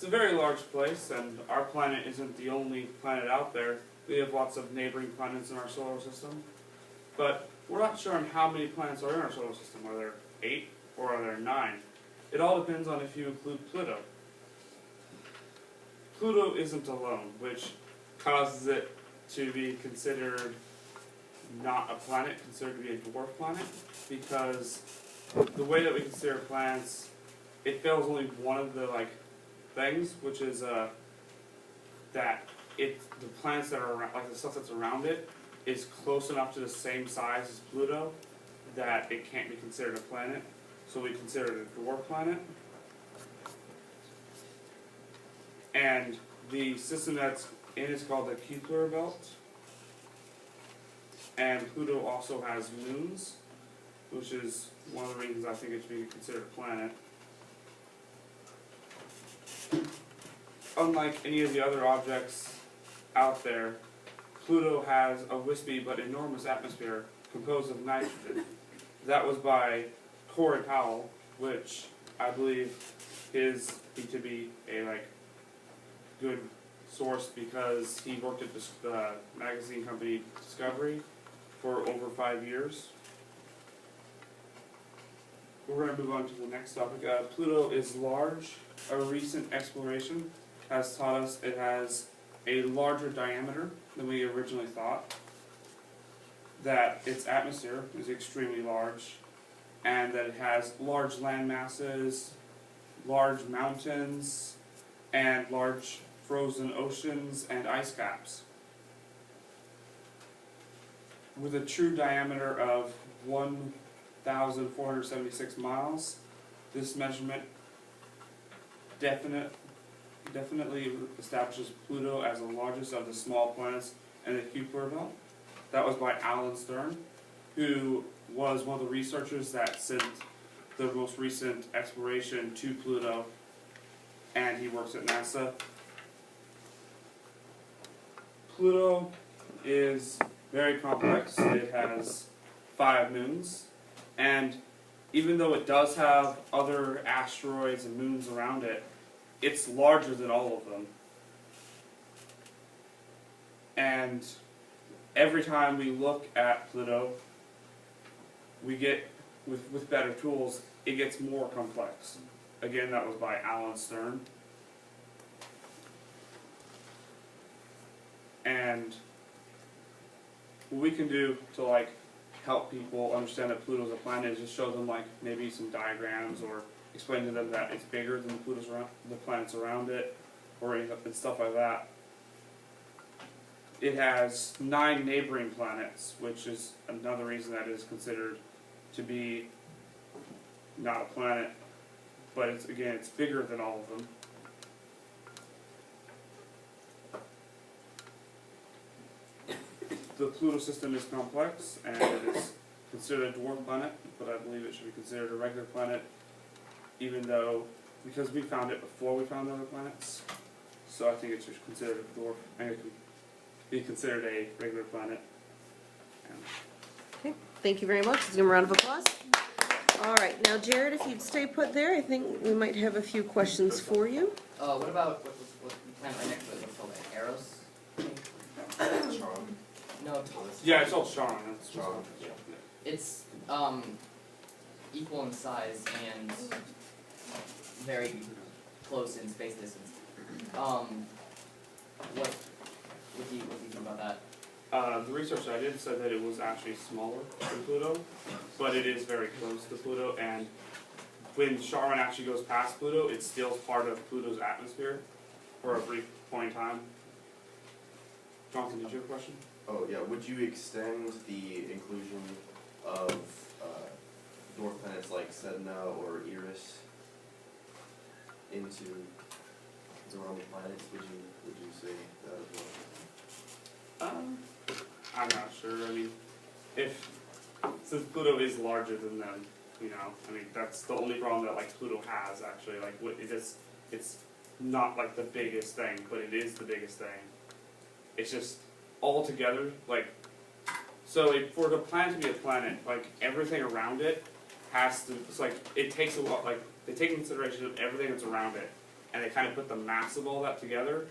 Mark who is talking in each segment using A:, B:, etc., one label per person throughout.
A: a very large place, and our planet isn't the only planet out there. We have lots of neighboring planets in our solar system, but we're not sure on how many planets are in our solar system. Are there 8 or are there 9? It all depends on if you include Pluto. Pluto isn't alone, which causes it to be considered not a planet, considered to be a dwarf planet, because the way that we consider planets, it fails only one of the things, which is that the planets that are around, the stuff that's around it, is close enough to the same size as Pluto that it can't be considered a planet. So we consider it a dwarf planet. And the system that's in is called the Kuiper belt. And Pluto also has moons, which is one of the reasons I think it should be considered a planet. Unlike any of the other objects out there, Pluto has a wispy but enormous atmosphere composed of nitrogen. That was by Corey Powell, which I believe is to be a good source because he worked at the magazine company Discovery for over 5 years. We're going to move on to the next topic. Pluto is large. A recent exploration has taught us it has a larger diameter than we originally thought, that its atmosphere is extremely large, and that it has large land masses, large mountains, and large frozen oceans and ice caps. With a true diameter of 1,476 miles, this measurement definitely establishes Pluto as the largest of the small planets in the Kuiper belt. That was by Alan Stern, who was one of the researchers that sent the most recent exploration to Pluto, and he works at NASA. Pluto is very complex. It has 5 moons, and even though it does have other asteroids and moons around it, it's larger than all of them. And every time we look at Pluto, we get, with better tools, it gets more complex. Again, that was by Alan Stern. And what we can do to help people understand that Pluto's a planet is just show them maybe some diagrams, or explain to them that it's bigger than the planets around it, or stuff like that. It has 9 neighboring planets, which is another reason that it is considered to be not a planet, but it's bigger than all of them. The Pluto system is complex, and it is considered a dwarf planet, but I believe it should be considered a regular planet, even though, because we found it before we found other planets, so I think it should be considered a dwarf, and it can be considered a regular planet.
B: Okay, thank you very much. Let's give him a round of applause. All right, now Jared, if you'd stay put there, I think we might have a few questions for you.
C: What about what planet right next to it? What's called Eros?
D: Charm.
C: No,
A: Yeah, it's all Charon. That's
D: Charon.
A: Yeah.
C: it's equal in size and very close in space distance. What do you think about that?
A: The research I did said that it was actually smaller than Pluto, but it is very close to Pluto, and when Charon actually goes past Pluto, it's still part of Pluto's atmosphere for a brief point in time. Jonathan, did you have a question?
D: Oh yeah, would you extend the inclusion of dwarf planets like Sedna or Eris into the realm of planets? Would you say that as well?
A: I'm not sure. I mean, since Pluto is larger than them, that's the only problem that Pluto has actually. It's not the biggest thing, but it is the biggest thing. It's just all together, so for the planet to be a planet, everything around it has to, it takes a lot, they take into consideration of everything that's around it. and they kind of put the mass of all that together.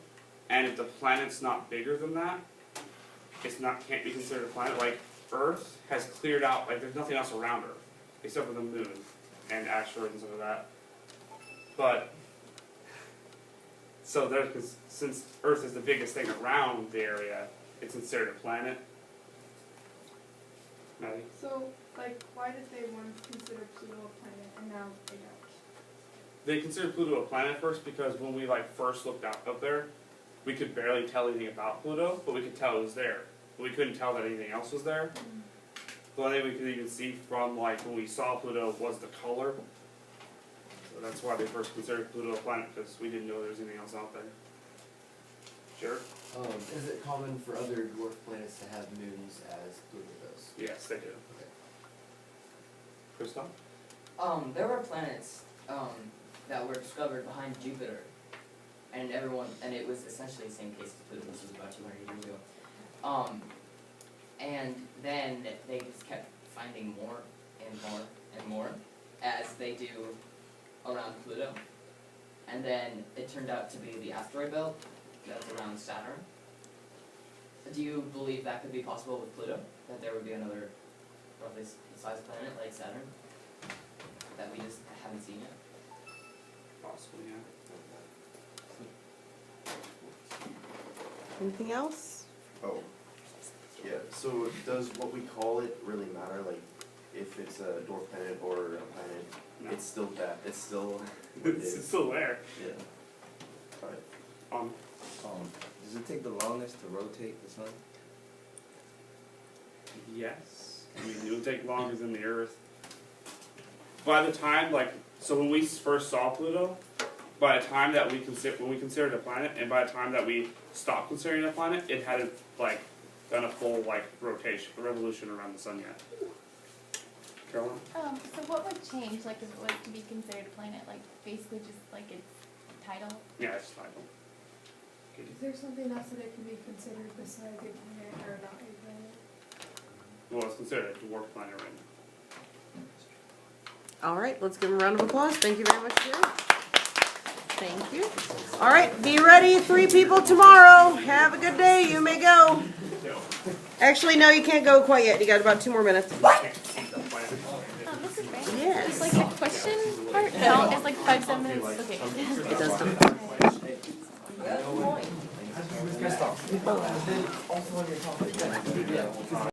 A: And if the planet's not bigger than that, can't be considered a planet. Like Earth has cleared out, like there's nothing else around Earth except for the moon and asteroids and stuff like that. But so since Earth is the biggest thing around the area, it's considered a planet. Maddie?
E: So, like, why did they once consider Pluto a planet and now they don't?
A: They considered Pluto a planet first because when we like first looked up there, we could barely tell anything about Pluto, but we could tell it was there. But we couldn't tell that anything else was there. The only thing we could even see from like when we saw Pluto was the color. So that's why they first considered Pluto a planet, because we didn't know there was anything else out there. Sure?
F: Is it common for other dwarf planets to have moons as Pluto does?
A: Yes, they do.
F: Okay.
A: Christoph?
C: There were planets, that were discovered behind Jupiter, and it was essentially the same case as Pluto. This was about 200 years ago. And then they just kept finding more and more and more, as they do around Pluto. And then it turned out to be the asteroid belt that's around Saturn. Do you believe that could be possible with Pluto? That there would be another roughly sized planet like Saturn that we just haven't seen yet?
A: Possibly, yeah.
B: Anything else?
D: Oh, yeah, so does what we call it really matter, like, if it's a dwarf planet or a planet?
A: No.
D: It's still that, it's still what it
A: It's
D: is.
A: still there.
D: Yeah. Alright.
F: Does it take the longest to rotate the sun?
A: Yes. I mean, it would take longer than the Earth. By the time, like, so when we first saw Pluto, by the time that when we considered a planet, and by the time that we stopped considering a planet, it hadn't, like, done a full, like, revolution around the sun yet. Caroline?
G: So what would change, like, if it was to be considered a planet, like, basically just, like, its title?
A: Yeah, it's tidal.
E: Is there something else that it can be considered besides a planet or not a planet?
A: Well, it's considered a dwarf planet right now.
B: All right, let's give them a round of applause. Thank you very much, Jerry. Thank you. All right, be ready, 3 people tomorrow. Have a good day. You may go. Actually, no, you can't go quite yet. You got about 2 more minutes.
G: This is great.
B: Yes.
G: It's like the question part? No, it's like 5-7 minutes. Okay.
B: It does come.
C: Good point.